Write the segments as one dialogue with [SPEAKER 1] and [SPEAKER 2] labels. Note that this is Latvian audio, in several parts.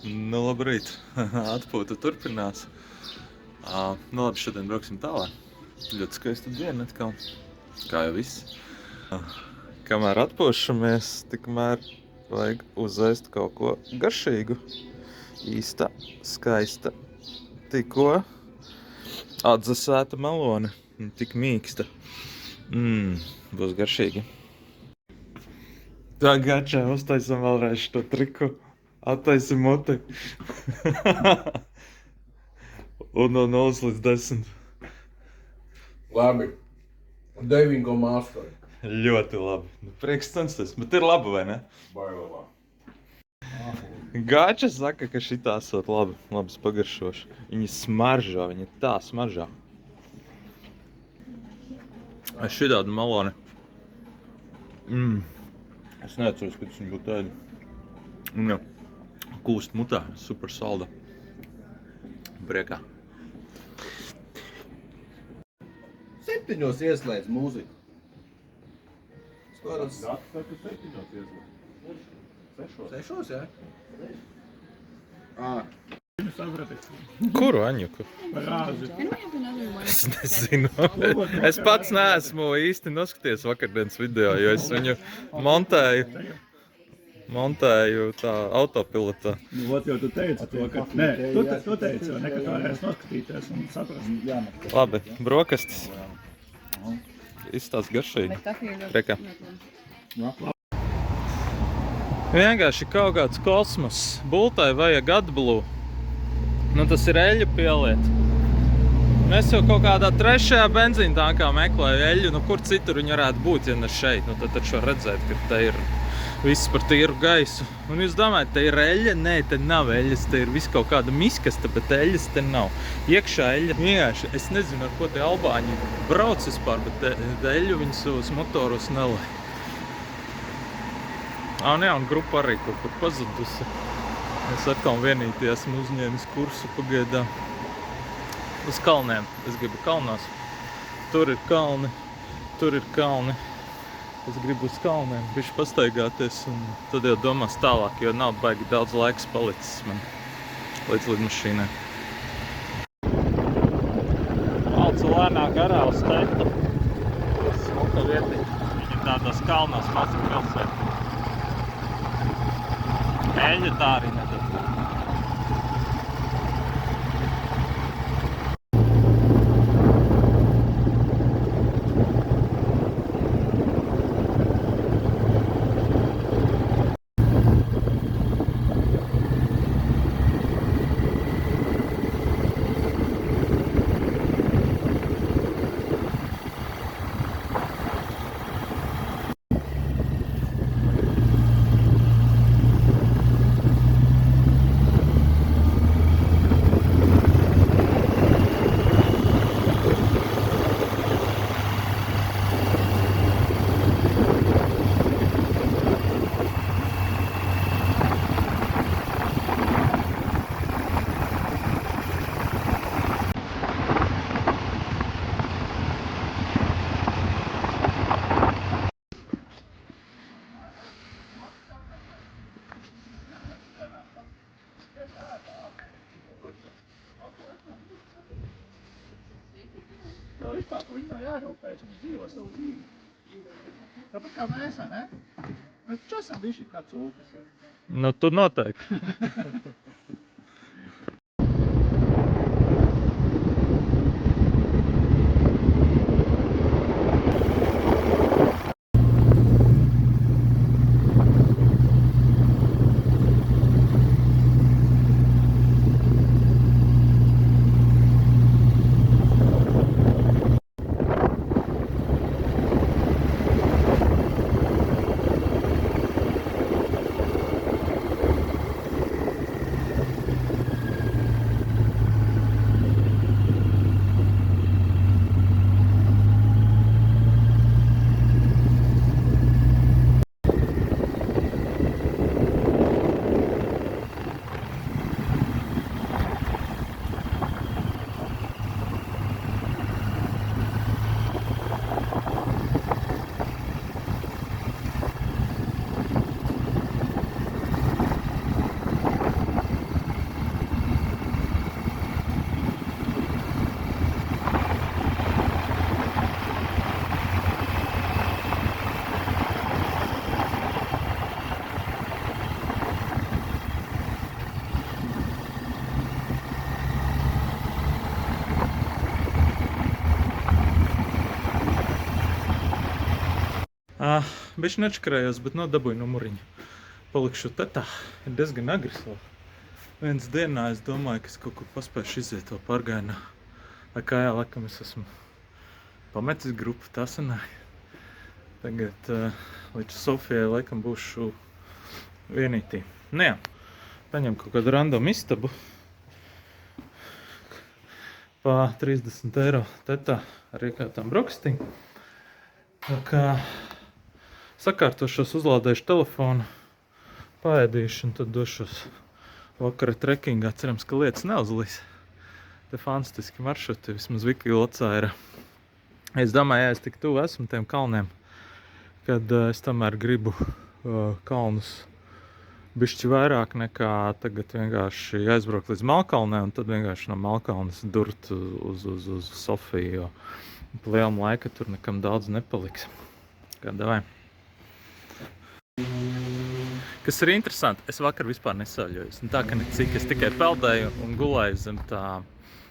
[SPEAKER 1] Nu, labrīt. Atpūta turpinās. Nu, labi, šodien brauksim tālāk. Ļoti skaista diena atkal. Kā jau viss. Kamēr atpūšamies, tikmēr vajag uzēst kaut ko garšīgu. Īsta, skaista, tikko atdzesēta melone. Tik mīksta. Būs garšīgi. Tā gačā uztaisam vēlreiz šo triku. Attaisi muti. Un no 0 līdz 10.
[SPEAKER 2] Labi. 9,8.
[SPEAKER 1] Ļoti labi. Nu, prieks censties. Bet ir labi, vai ne?
[SPEAKER 2] Bailā.
[SPEAKER 1] Gača saka, ka šitā esot labi. Labs pagaršoši. Viņi smaržā. Viņi tā smaržā. Es šitādu meloni. Es neatceros, kad es viņu būtu ēdu. Un jau. Kūst mutā, super salda. Priekā.
[SPEAKER 2] 7 ieslēdz mūziku. Skatos.
[SPEAKER 3] Gats saka 7 ieslēdz.
[SPEAKER 2] 6, jā?
[SPEAKER 3] Viņu saprati.
[SPEAKER 1] Kuru Aņuku?
[SPEAKER 3] Rāzi.
[SPEAKER 1] Es nezinu. Es pats neesmu īsti noskaties vakardienas video, jo es viņu montēju tā autopilotā.
[SPEAKER 3] Nu, ot jau tu teici to, ka... Nē, tu teici jau, ka tu varēsi noskatīties un saprast.
[SPEAKER 1] Labi, brokastis. Izstās garšīgi. Priekā. Vienkārši kaut kāds kosmos. Bultai vajag AdBlue. Nu, tas ir eļļu pieliet. Es jau kaut kādā 3. benzīna tankā meklēju eļļu. Nu, kur citur viņa varētu būt, ja ne šeit? Nu, tad taču var redzēt, ka te ir viss par tīru gaisu. Un jūs domājat, te ir eļļa? Nē, te nav eļļas. Te ir viss kaut kāda miskasta, bet eļļas te nav. Iekšā eļļa. Vienkārši, es nezinu, ar ko te albāņi brauc vispār, bet eļļu viņi savus motoros nelai. Un jā, un grupa arī kaut kur pazudusi. Es atkal vienīgi esmu uzņēmis kursu pagaidā. Uz kalniem. Es gribu kalnos. Tur ir kalni. Tur ir kalni. Es gribu uz kalniem bišķi pastaigāties un tad jau domās tālāk, jo nav baigi daudz laiks palicis man līdz lidmašīnai. Valcu lēnā garā uz tetu. Smuka vietiņa. Viņa tādās kalnās maza pilsēta. Eļļa tā arī nedara.
[SPEAKER 3] Tev vispār, ka viņi nav jārūpēs, viņi dzīvo savu dzīvi. Tāpat kā mēs, ne? Mēs taču esam bišķi kā cūkas.
[SPEAKER 1] Nu, tu noteikti. bišķi nečakarējos, bet dabūju numuriņu. Palikšu te tā, ir diezgan agrs vēl. Viens dienā es domāju, ka es kaut kur paspēšu iziet to pārgājienā. Lai kā jā, laikam es esmu pametis grupu, tā sanāja. Tagad līdz Sofijai laikam būšu vienītī. Nu jā, paņem kaut kādu random istabu. Pa 30 eiro tetā ar iekāptām brokastīm. Tā kā sakārtošos, uzlādēšu telefonu, paēdīšu un tad došos vakara trekingā. Cerams, ka lietas neuzlīs. Te fantastiski maršruti, vismaz Vikilocā ir. Es domāju, ja es tik tuvu esmu tiem kalniem, kad es tomēr gribu kalnus bišķi vairāk nekā tagad vienkārši aizbraukt līdz Melkalnē un tad vienkārši no Melkalnes durt uz Sofiju, jo pa lielam laika tur nekam daudz nepaliks. Kā davai. Kas ir interesanti, es vakar vispār nesauļojos. Tā ka necik, es tikai peldēju un gulēju zem tā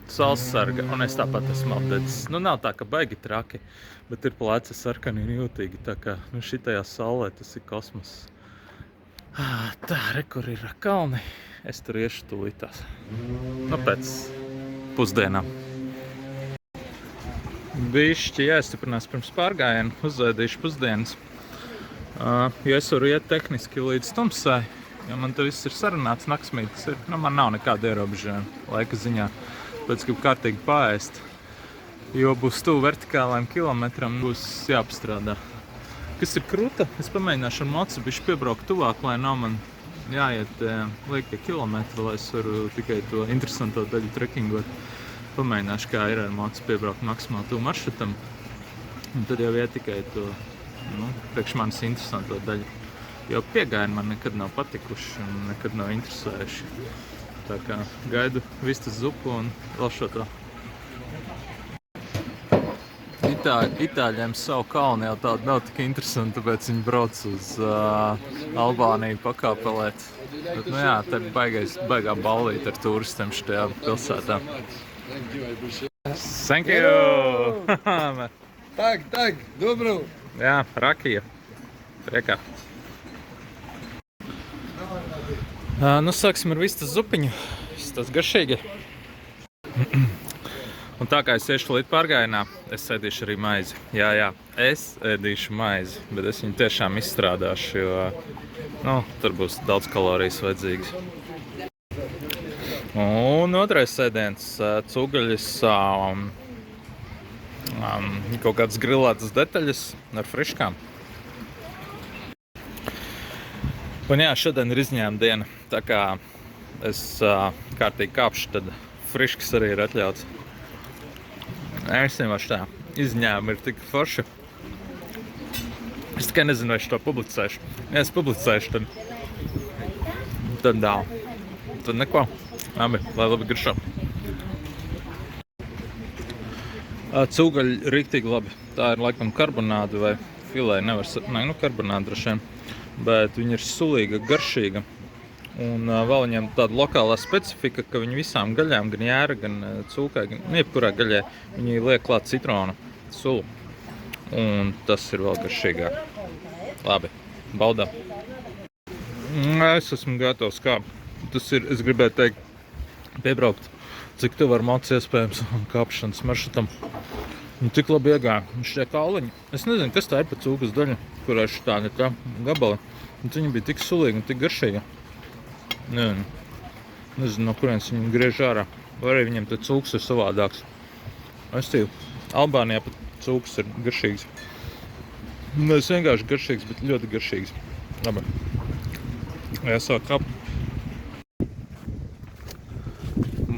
[SPEAKER 1] saules sarga, un es tāpat esmu apdedzis. Nu, nav tā, ka baigi traki, bet ir pleci sarkani un jūtīgi, tā kā šitajā saulē tas ir kosmos. Tā, re, kur ir kalni. Es tur iešu tūlītās. Nu, pēc pusdienām. Bišķi jāstiprinās pirms pārgājienu, uzēdīšu pusdienas. Jo es varu iet tehniski līdz tumsai, jo man te viss ir sarunāts, naktsmītas ir. Nu, man nav nekāda ierobežojuma laika ziņā, pēc gribu kārtīgi paēst. Jo būs tuvu vertikālajiem kilometram, būs jāpastrādā. Kas ir kruta, es pamēģināšu ar mocu bišķi piebraukt tuvāk, lai nav man jāiet liekie kilometri, lai es varu tikai to interesanto daļu trekingot. Pamēģināšu, kā ir ar mocu piebraukt maksimāli tuvu maršrutam. Un tad jau iet tikai to, priekš manis interesanto daļu. Jo piegājieni man nekad nav patikuši un nekad nav interesējuši. Tā kā gaidu vistas zupu un vēl šo to. Itāļiem savu kalnu jau tādu nav tik interesanti, tāpēc viņi brauc uz Albāniju pakāpelēt. Bet, nu jā, te baigā ballīt ar turistiem šitajā pilsētā. Thank you!
[SPEAKER 2] Tak, dobro.
[SPEAKER 1] Jā, rakija. Priekā. Nu, sāksim ar vistas zupiņu. Viss tas garšīgi. Un tā kā es iešu līdz pārgājienā, es ēdīšu arī maizi. Jā, es ēdīšu maizi, bet es viņu tiešām izstrādāšu, jo tur būs daudz kalorijas vajadzīgas. Un otrais ēdiens - cūgaļas, kaut kādas grilētas detaļas ar friškām. Un jā, šodien ir izņēma diena, tā kā es kārtīgi kāpšu, tad friškas arī ir atļauts. Es nevašu tā, izņēma ir tik forši. Es tikai nezinu, vai es to publicēšu. Ja es publicēšu, tad neko. Labi, lai labi garšo. Cūgaļi riktīgi labi. Tā ir laikam karbonāda vai filē, karbonāda droši vien. Bet viņa ir sulīga, garšīga. Un vēl viņiem tāda lokālā specifika, ka viņi visām gaļām, gan jēra, gan cūkai, gan jebkurā gaļē, viņi liek klāt citronu sulu. Un tas ir vēl garšīgāk. Labi, baudām. Es esmu gatavs kāpt. Tas ir, es gribēju teikt, piebraukt, cik tuvu ar mocu iespējams kāpšanas maršrutam. Un tik labi iegāja. Šitie kauliņi. Es nezinu, kas tā ir pa cūkas daļa, kurā šitā ne tā gabali. Un viņi bija tik sulīgi un tik garšīgi. Nezinu, no kurienes viņi griež ārā. Vai arī viņiem te cūks ir savādāks. Es tīvu, Albānijā pat cūks ir garšīgs. Nevis vienkārši garšīgs, bet ļoti garšīgs. Labi. Jāsāk kāpt.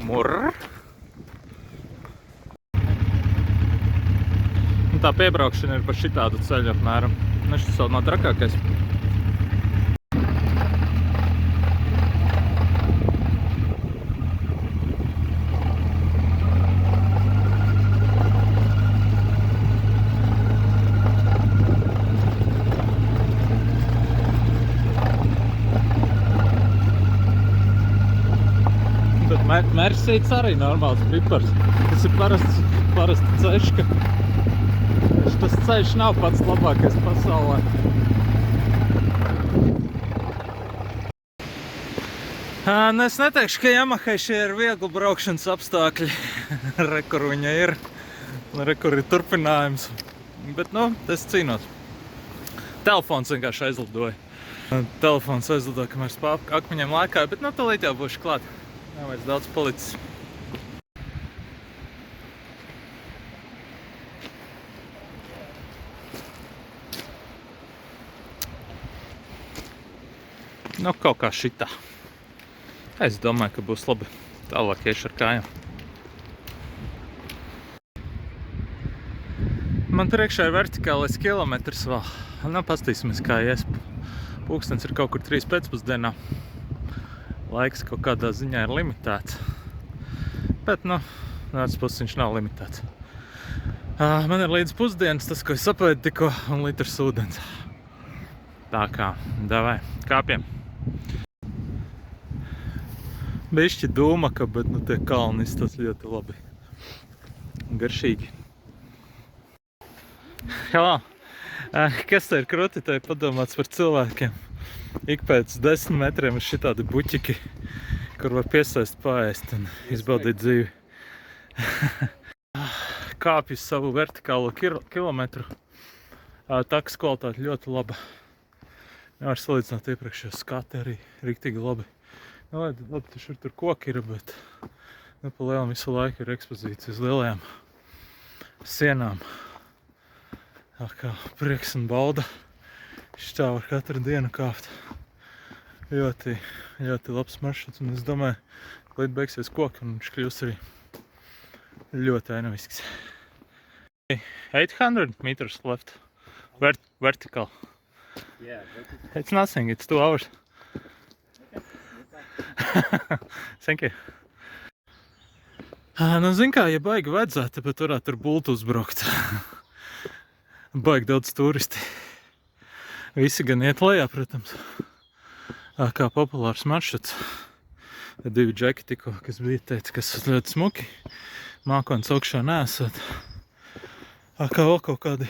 [SPEAKER 1] Murr. Un tā piebraukšana ir pa šitādu ceļu apmēram. Šis vēl nav trakākais. Mersīts arī normāls pipars. Tas ir parasts ceļš, ka tas ceļš nav pats labākais pasaulē. Nu, es neteikšu, ka Yamahai šie ir viegli braukšanas apstākļi. Re, kur viņa ir. Re, kur ir turpinājums. Bet, nu, es cīnos. Telefons vienkārši aizlidoja. Telefons aizlidoja, kamēr spāp akmeņiem lēkāja, bet, nu, tūlīt jau būšu klāt. Nav vairs daudz palicis. Nu, kaut kā šitā. Es domāju, ka būs labi. Tālāk iešu ar kājām. Man priekšā ir vertikālais kilometrs vēl. Nu, pastīsimies, kā ies. Pulkstens ir kaut kur 3 pēcpusdienā. Laiks kaut kādā ziņā ir limitēts. Bet, nu, nāc puses viņš nav limitēts. Man ir līdz pusdienas tas, ko es sapēdu tikko, un litrs ūdens. Tā kā, davai, kāpjam. Bišķi dūmaka, bet, nu, tie kalni izstāsta ļoti labi. Garšīgi. Jā, kas te ir kruti, te ir padomāts par cilvēkiem. Ik pēc 10 metriem ir šitādi buķiki, kur var piesaist paēst un izbaudīt dzīvi. Kāpju savu vertikālo kilometru. Takas kvalitāte ļoti laba. Nevar salīdzināt iepriekšējo skati arī riktīgi labi. Nu, labi, šur tur koki ir, bet nu, pa lielam visu laiku ir ekspozīcija uz lielajām sienām. Tā kā prieks un bauda. Šitā var katru dienu kāpt. Ļoti, ļoti labs maršruts, un es domāju, ka līdz beigsies koki, un viņš kļūs arī ļoti ainavisks. 800 meters left. Vertical.
[SPEAKER 3] Yeah, vertical.
[SPEAKER 1] It's nothing, it's 2 hours. Thank you. Nu, zin kā, ja baigi vajadzētu, bet varētu ar bultu uzbraukt. Baigi daudz turisti. Visi gan iet lejā, protams. Kā populārs maršruts. 2 džeki tikko, kas bija teica, kas ļoti smuki. Mākonis augšā neesot. Kā vēl kaut kādi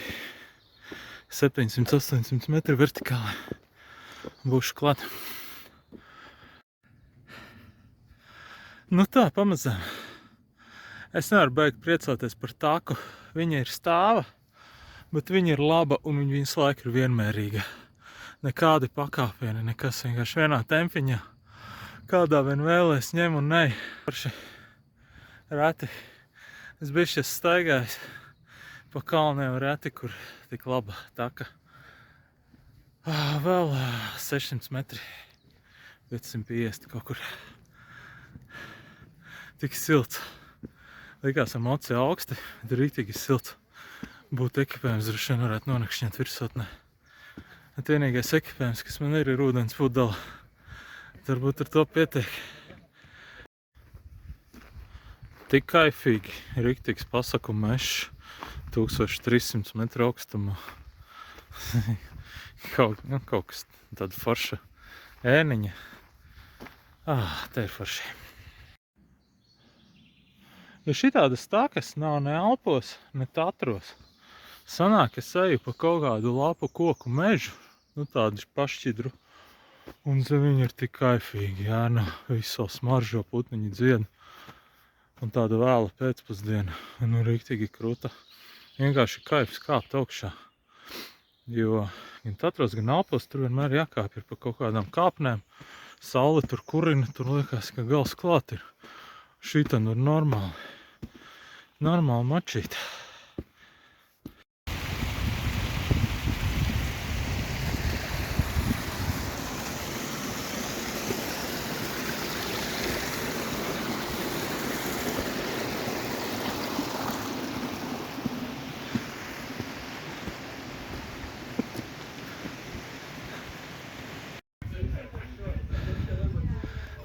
[SPEAKER 1] 700-800 metri vertikāli. Būšu klāt. Nu tā, pamazām. Es nevaru beigt priecoties par taku. Viņa ir stāva, bet viņa ir laba un viņa visu laiku ir vienmērīga. Nekādi pakāpieni, nekas, vienkārši vienā tempiņā. Kādā vien vēlēs ņem un nej. Parši reti. Es bišķi staigājis pa kalniem reti, kur tik laba taka. Vēl 600 metri. 550 kaut kur. Tik silts. Likās emocija augsti, bet rītīgi silts. Būtu ekipējums, droši vien varētu nonakšņot virsotnē. Bet vienīgais ekipējums, kas man ir ūdens pudele. Varbūt ar to pietiek. Tik kaifīgi, riktīgs pasaku mešs, 1300 metru augstumā. kaut kas tāda forša ēniņa. Te ir forši. Ja šitādas takas nav ne Alpos, ne Tatros, sanāk, es eju pa kaut kādu lapu koku mežu, nu tādu pašķidru, un zem viņi ir tik kaifīgi, jā, nu, visu smaržo, putniņi dzied, un tāda vēla pēcpusdiena, nu, riktīgi kruta. Vienkārši kaifs kāpt augšā, jo gan Tatros, gan Alpos tur vienmēr jākāp ir pa kaut kādām kāpnēm, saule tur kurina, tur liekas, ka gals klāt ir. Šita nu ir normāli mačīt.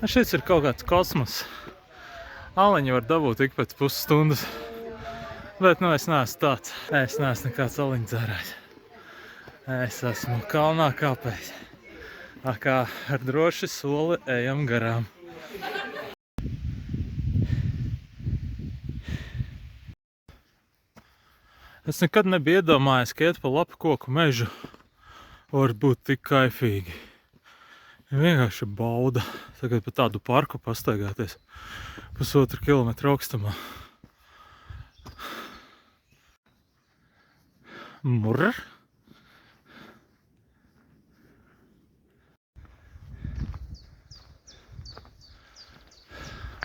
[SPEAKER 1] Šis ir kaut kāds kosmos. Aleņi var dabūt ik pēc pusstundas. Bet, nu, es neesmu tāds. Es neesmu nekāds aleņu dzērājs. Es esmu kalnā kāpējs. Kā ar droši soli ejam garām. Es nekad nebiju iedomājies, ka iet pa lapu koku mežu var būt tik kaifīgi. Vienkārši bauda tagad pa tādu parku pastaigāties 1,5 kilometru augstumā. Murr.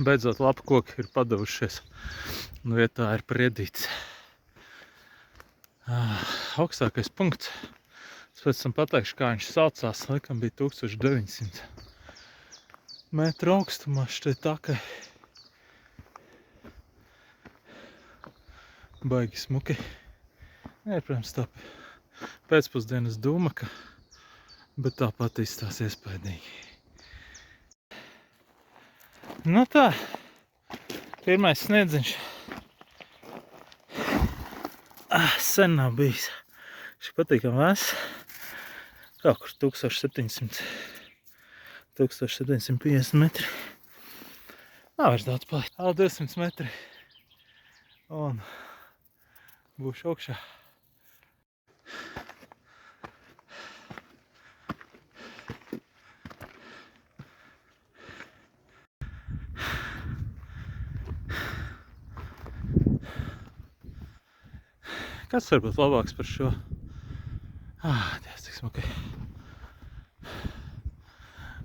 [SPEAKER 1] Beidzot lapu koki ir padavušies, un vietā ir priedīts. Augstākais punkts. Es pēc tam pateikšu, kā viņš saucās. Laikam bija 1900 metru augstumā šitai takai. Baigi smuki. Nē, protams, tā pēcpusdienas dūmaka, bet tāpat izstās iespaidīgi. Nu tā, pirmais sniedziņš. Sen nav bijis. Šī patīkam vēs. Kaut kur 1750 metri. Nav vairs daudz palikt. 200 metri. Un būšu augšā. Kas var būt labāks par šo? Dievs, cik smuki.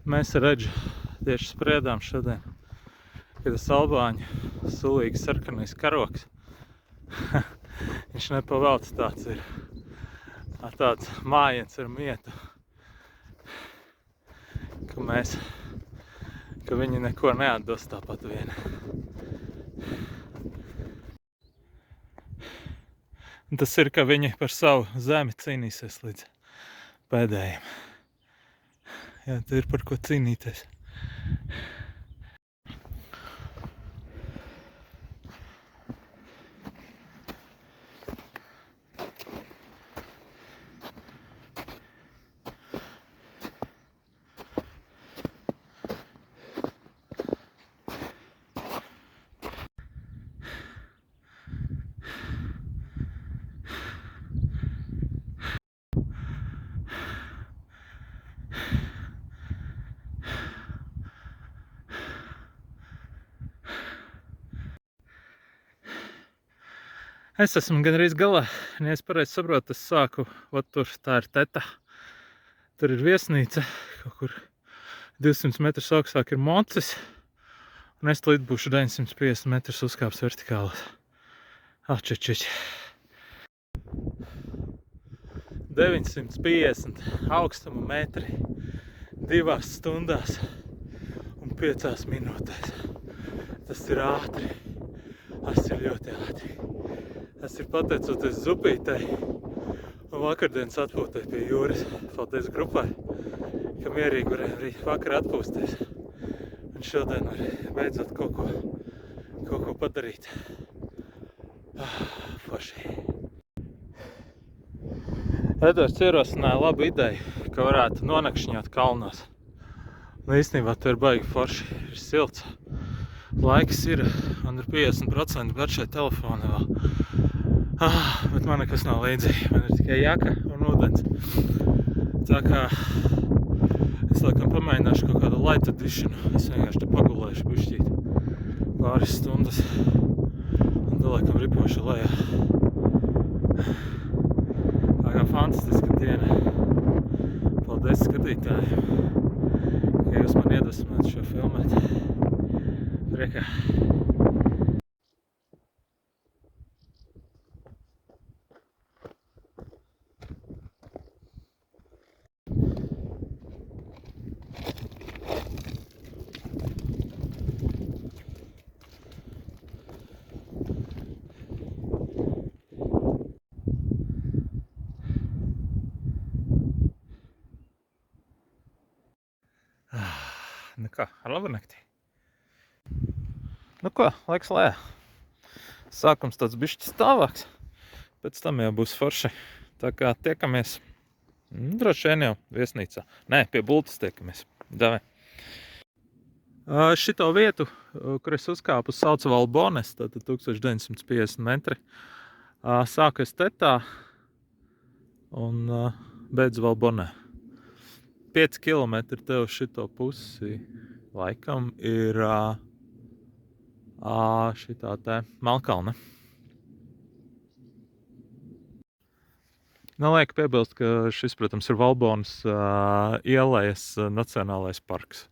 [SPEAKER 1] Mēs ar Edžu tieši spriedām šodien, ka tas albāņu sulīgi sarkanais karoks, viņš nepavelc tāds ir, tāds mājiens ar mietu, ka viņi neko neatdos tāpat vien. Un tas ir, ka viņi par savu zemi cīnīsies līdz pēdējiem. Jā, te ir par ko cīnīties. Es esmu gandrīz galā, ja es pareizi saprotu, es sāku, tur tā ir teta, tur ir viesnīca, kaut kur 200 metrus augstāk ir mocis, un es līdz būšu 950 metrus uzkāps vertikālās. Atčičiči. 950 augstuma metri 2 stundās un 5 minūtēs. Tas ir ātri, tas ir ļoti ātri. Tas ir pateicoties Zupītei un vakardienas atpūtai pie jūras. Paldies grupai, ka mierīgi varējām vakar atpūsties. Un šodien var beidzot kaut ko padarīt. Forši. Edvards ierosināja labu ideju, ka varētu nonakšņot kalnos. Un īstenībā tur ir baigi forši, ir silts. Laiks ir, man ir 50% garšai telefona vēl. Bet man nekas nav līdzi, man ir tikai jaka un ūdens. Tā kā es laikam pamēģināšu kaut kādu light edition. Es vienkārši te pagulēšu bišķīt pāris stundas un te laikam ripošu lejā. Tā kā fantastiska diena. Paldies skatītājiem, ka jūs man iedvesmojat šo filmēt. Priekā. Nu kā, ar labu nakti. Nu ko, laiks lejā. Sākums tāds bišķi stāvāks, pēc tam jau būs forši. Tā kā tiekamies, droši vien jau viesnīcā. Nē, pie bultas tiekamies. Davai. Šito vietu, kur es uzkāpu, sauc Valbones, tātad 1950 metri. Sāku es tetā un beidzu Valbonē. 5 km tev šito pusi laikam ir šitā te Melnkalne. Liek piebilst, ka šis, protams, ir Valbonas ielejas nacionālais parks.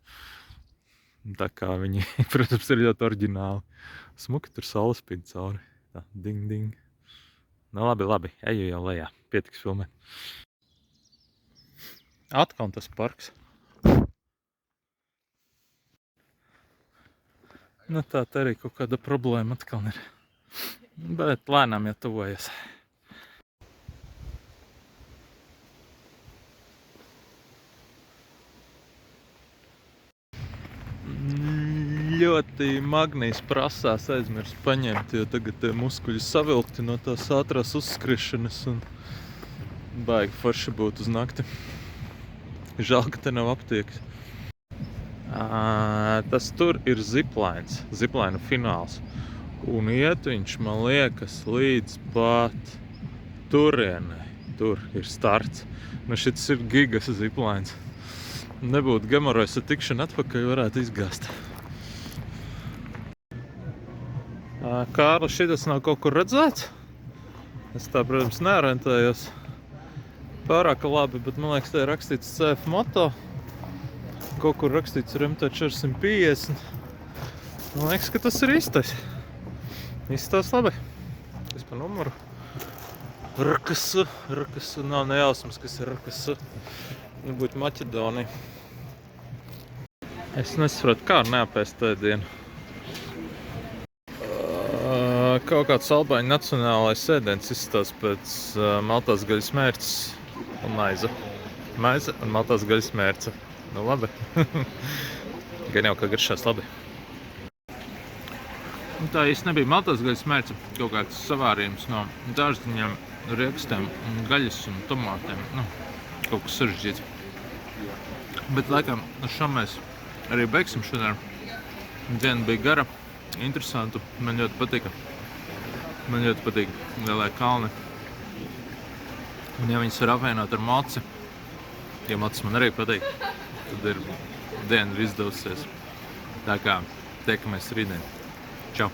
[SPEAKER 1] Tā kā viņi, protams, ir ļoti oriģināli. Smuki tur saules spīd cauri. Tā, ding, ding. Labi, eju jau lejā. Pietiks filmēt. Atkal tas parks. Tā te arī kaut kāda problēma atkal ir. Bet lēnām jau tuvojas. Ļoti magnīs prasās aizmirst paņemt, jo tagad te muskuļi savilkti no tās ātrās uzskriešanas un baigi forši būt uz nakti. Žēl, ka te nav aptiekas. Tas tur ir ziplainu fināls. Un iet viņš, man liekas, līdz pat turienei. Tur ir starts. Šis ir gigas ziplains. Nebūtu gemorojas tikšana atpakaļ, varētu izgāzt. Kārli, šitas nav kaut kur redzēts? Es tā, protams, neorientējos pārāk labi, bet man liekas, te ir rakstīts CF moto. Kaut kur rakstīts RMT 450. Man liekas, ka tas ir īstais. Izstās labi. Kas pa numuru? Rakasu. Nav nejausmas, kas ir Rakasu. Būtu Maķedonija. Es nesaprotu, kā neapēst tajā dienu. Kaut kāds albāņu nacionālais ēdiens izstās pēc maltās gaļas mērces un maize. Maize un maltās gaļas mērce. Labi. Gan jau, ka garšās labi. Tā īsti nebija maltās gaļas mērce. Kaut kāds savārījums no dārziņiem, riekstiem, gaļas un tomātiem. Kaut kas sarežģīts. Bet laikam ar šo mēs arī beigsim šodien. Diena bija gara, interesantu. Man ļoti patika. Man ļoti patīk lielie kalni. Un ja viņas var apvienot ar moci, jo mocis man arī patīk, tad ir diena ir izdevusies. Tā kā tiekamies rītdien. Čau!